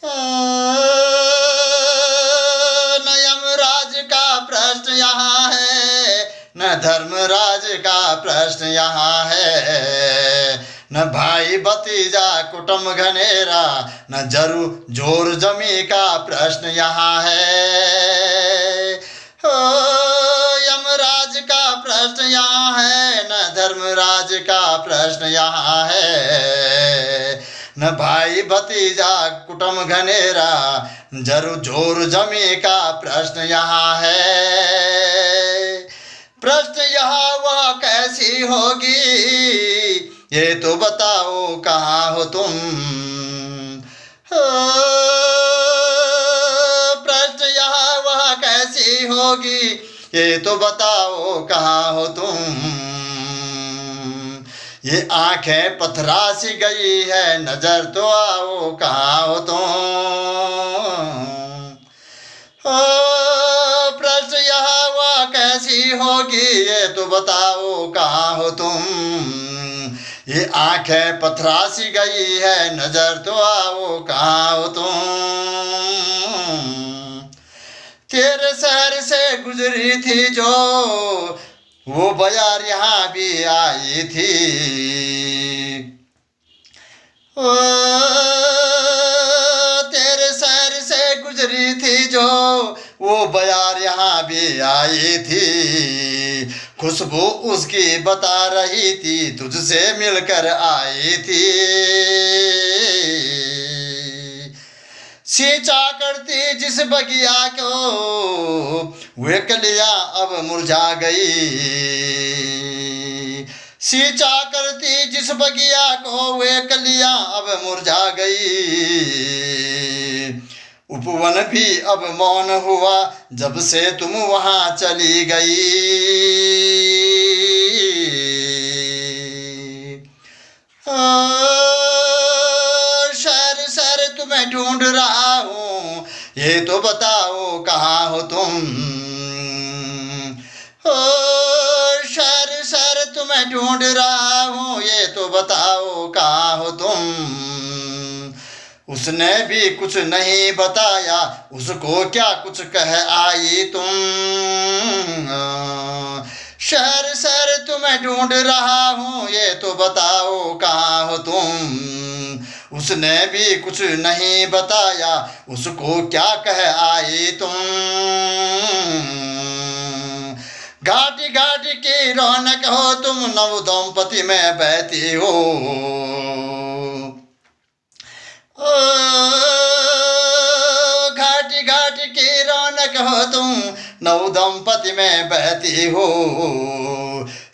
न यमराज का प्रश्न यहाँ है, न धर्मराज का प्रश्न यहाँ है, न भाई भतीजा कुटुंब घनेरा, न जरू जोर जमी का प्रश्न यहाँ है। हो यमराज का प्रश्न यहाँ है, न धर्मराज का प्रश्न यहाँ है, न भाई भतीजा कुटुंब घनेरा, जरू जोर जमी का प्रश्न यहाँ है। प्रश्न यहाँ वह कैसी होगी, ये तो बताओ कहाँ हो तुम। प्रश्न यहाँ वह कैसी होगी, ये तो बताओ कहाँ हो तुम। ये आंखें पथरा सी गई है, नजर तो आओ कहाँ हो तुम। प्रश्न यहाँ वह कैसी होगी, ये तो बताओ कहाँ हो तुम। ये आंखें पथरा सी गई है, नजर तो आओ कहाँ हो तुम। तेरे शहर से गुजरी थी जो वो बयार यहाँ भी आई थी। ओ तेरे शहर से गुजरी थी जो वो बयार यहाँ भी आई थी। खुशबू उसकी बता रही थी, तुझसे मिलकर आई थी। सींचा करती जिस बगिया को, वे कलियां अब मुरझा गई। सींचा करती जिस बगिया को, वे कलियां अब मुरझा गई। उपवन भी अब मौन हुआ, जब से तुम वहां चली गई। शहर शहर तुम्हें ढूंढ रहा हूँ, ये तो बताओ कहाँ हो तुम। शहर शहर तुम्हें ढूंढ रहा हूँ, ये तो बताओ कहाँ हो तुम। उसने भी कुछ नहीं बताया, उसको क्या कुछ कह आई तुम। शहर शहर तुम्हें ढूंढ रहा हूँ, ये तो बताओ कहाँ हो तुम। उसने भी कुछ नहीं बताया, उसको क्या कह आई तुम। घाटी घाटी की रौनक हो तुम, नव दंपति में बहती हो। घाटी घाटी की रौनक हो तुम, नव दंपति में बहती हो।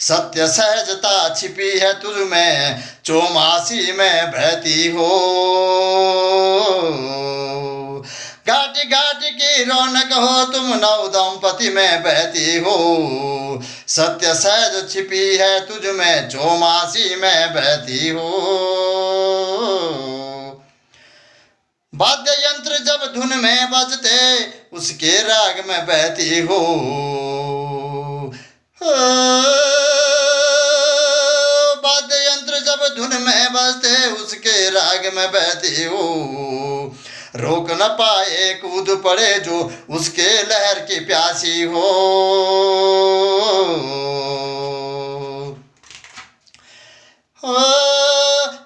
सत्य सहजता छिपी है तुझ में, चौमासी में बहती हो। घाटी घाटी की रौनक हो तुम, नव दंपति में बहती हो। सत्य सहज छिपी है तुझ में, चौमासी में बहती हो। वाद्य यंत्र जब धुन में बजते, उसके राग में बहती हो। वाद्य यंत्र जब धुन में बजते, उसके राग में बहती हो। रोक न पाए कूद पड़े जो, उसके लहर की प्यासी हो।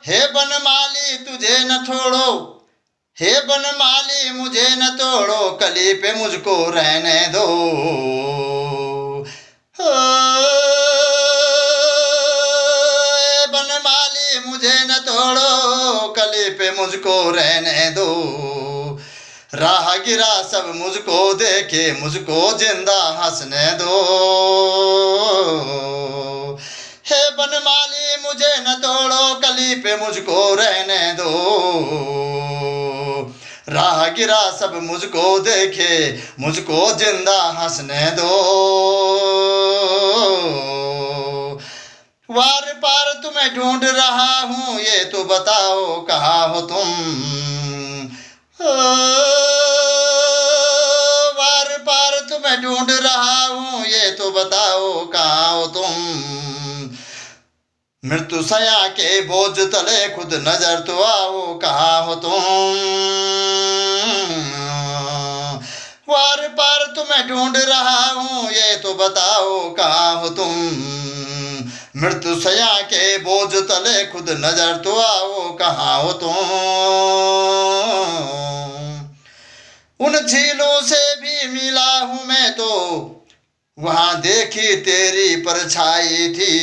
हे बनमाली तुझे न छोड़ो, हे बनमाली मुझे न तोड़ो, कली पे मुझको रहने दो। बनमाली मुझे न तोड़ो, कली पे मुझको रहने दो। राह गिरा सब मुझको देखे, मुझको जिंदा हंसने दो। हे बनमाली मुझे न तोड़ो, कली पे मुझको रहने दो। राह गिरा सब मुझको देखे, मुझको जिंदा हंसने दो। वार पार तुम्हें ढूंढ रहा हूँ, ये तो बताओ कहाँ हो तुम। वार पार तुम्हें ढूंढ रहा हूँ, ये तो बताओ कहाँ हो तुम। मृत्यु सया के बोझ तले खुद नजर तो आओ कहाँ हो तुम। तुम्हें ढूंढ रहा हूँ, ये तो बताओ कहाँ हो तुम। मृत्यु सया के बोझ तले खुद नजर तो आओ, कहाँ हो तुम। उन झीलों से भी मिला हूँ मैं तो, वहां देखी तेरी परछाई थी।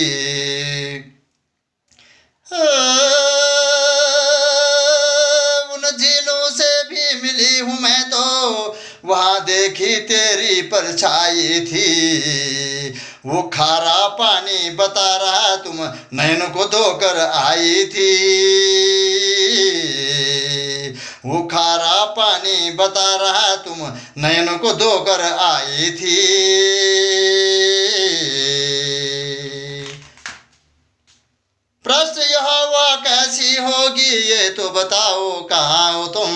उन झीलों से भी मिली हूँ मैं तो, वहां देखी तेरी परछाई थी। वो खारा पानी बता रहा तुम नैन को धोकर आई थी। वो खारा पानी बता रहा तुम नयन को धोकर आई थी। प्रश्न यह हुआ कैसी होगी, ये तो बताओ कहाँ हो तुम।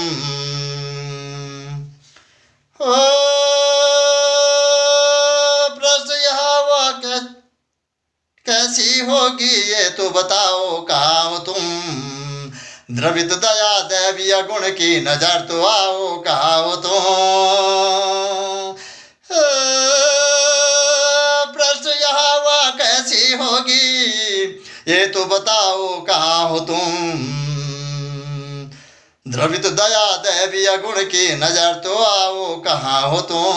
ओ प्रश्न यह हुआ कैसी होगी, ये तो बताओ कहाँ हो तुम। द्रवित दया दैवीय गुण की नजर तो आओ, कहाँ हो तुम। प्रश्न यह हुआ कैसी होगी, ये तो बताओ कहाँ हो तुम। द्रवित दया दैवीय गुण की नजर तो आओ, कहाँ हो तुम।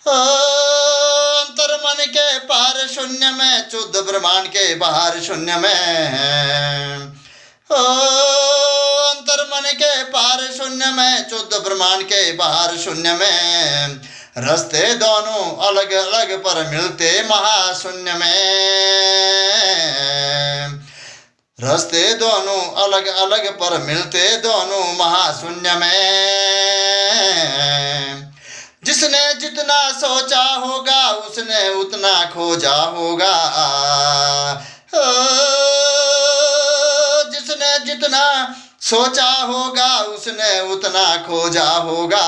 अंतर मन के पार शून्य में, शुद्ध ब्रह्मांड के बाहर शून्य में। अंतर मन के पार शून्य में, शुद्ध ब्रह्मांड के बाहर शून्य में। रास्ते दोनों अलग अलग पर मिलते महाशून्य में। रास्ते दोनों अलग अलग पर मिलते दोनों महाशून्य में। जिसने जितना सोचा होगा, उसने उतना खोजा होगा। जिसने जितना सोचा होगा, उसने उतना खोजा होगा।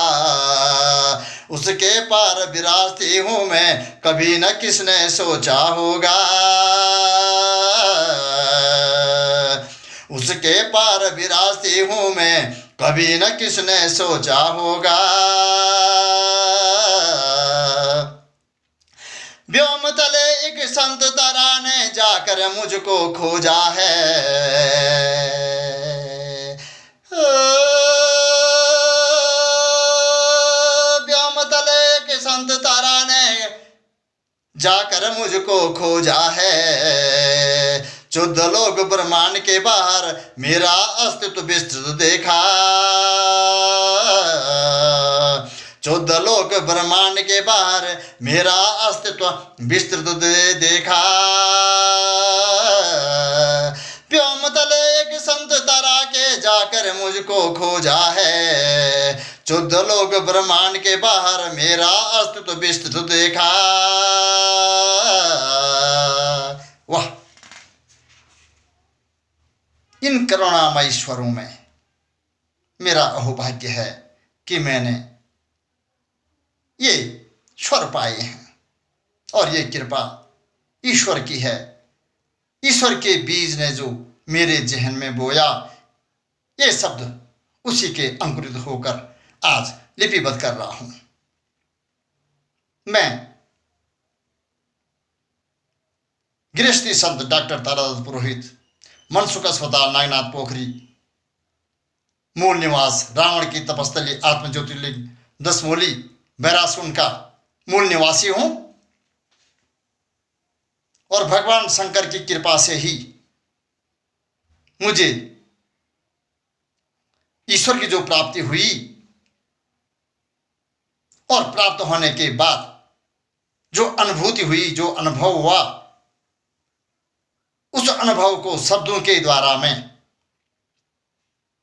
उसके पार विरासती हूँ मैं, कभी न किसने सोचा होगा। उसके पार विरासती हूँ मैं, कभी न किसने सोचा होगा। व्योम तले एक संत तारा ने जाकर मुझको खोजा है। व्योम तले एक संत तारा ने जाकर मुझको खोजा है। 14 लोग ब्रह्मांड के बाहर मेरा अस्तित्व विस्तृत देखा। 14 लोग ब्रह्मांड के बाहर मेरा अस्तित्व विस्तृत देखा। व्योम तले एक संत तारा के जाकर मुझको खोजा है। 14 लोग ब्रह्मांड के बाहर मेरा अस्तित्व विस्तृत देखा। वाह! इन करुणामय ईश्वरों में मेरा अहोभाग्य है कि मैंने ये स्वर पाए हैं, और ये कृपा ईश्वर की है। ईश्वर के बीज ने जो मेरे जहन में बोया, ये शब्द उसी के अंकुरित होकर आज लिपिबद्ध कर रहा हूं। मैं गृहस्थी संत डॉक्टर तारादत्त पुरोहित, मनसुख अस्पताल नागनाथ पोखरी, मूल निवास रावण की तपस्थली आत्मज्योतिर्लिंग दसमोली बैरासुन का मूल निवासी हूं, और भगवान शंकर की कृपा से ही मुझे ईश्वर की जो प्राप्ति हुई, और प्राप्त होने के बाद जो अनुभूति हुई, जो अनुभव हुआ, उस अनुभव को शब्दों के द्वारा मैं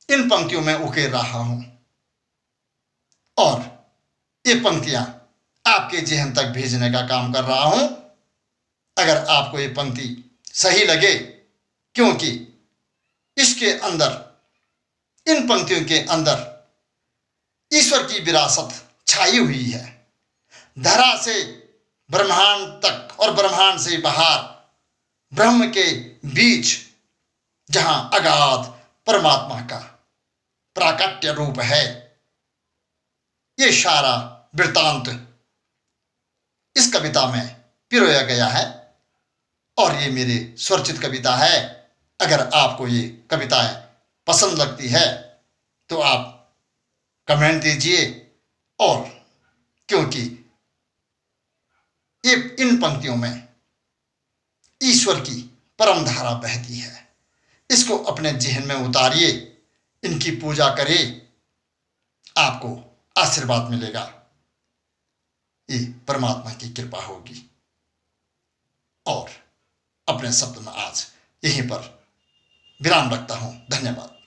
इन पंक्तियों में उकेर रहा हूं, और ये पंक्तियां आपके जहन तक भेजने का काम कर रहा हूं। अगर आपको ये पंक्ति सही लगे, क्योंकि इसके अंदर, इन पंक्तियों के अंदर ईश्वर की विरासत छाई हुई है। धरा से ब्रह्मांड तक और ब्रह्मांड से बाहर ब्रह्म के बीच, जहां अगाध परमात्मा का प्राकट्य रूप है, ये सारा वृत्तांत इस कविता में पिरोया गया है और ये मेरी स्वरचित कविता है। अगर आपको ये कविताएं पसंद लगती है तो आप कमेंट दीजिए, और क्योंकि ये इन पंक्तियों में ईश्वर की परम धारा बहती है, इसको अपने जेहन में उतारिए, इनकी पूजा करिए, आपको आशीर्वाद मिलेगा, ये परमात्मा की कृपा होगी। और अपने शब्द में आज यहीं पर विराम रखता हूं। धन्यवाद।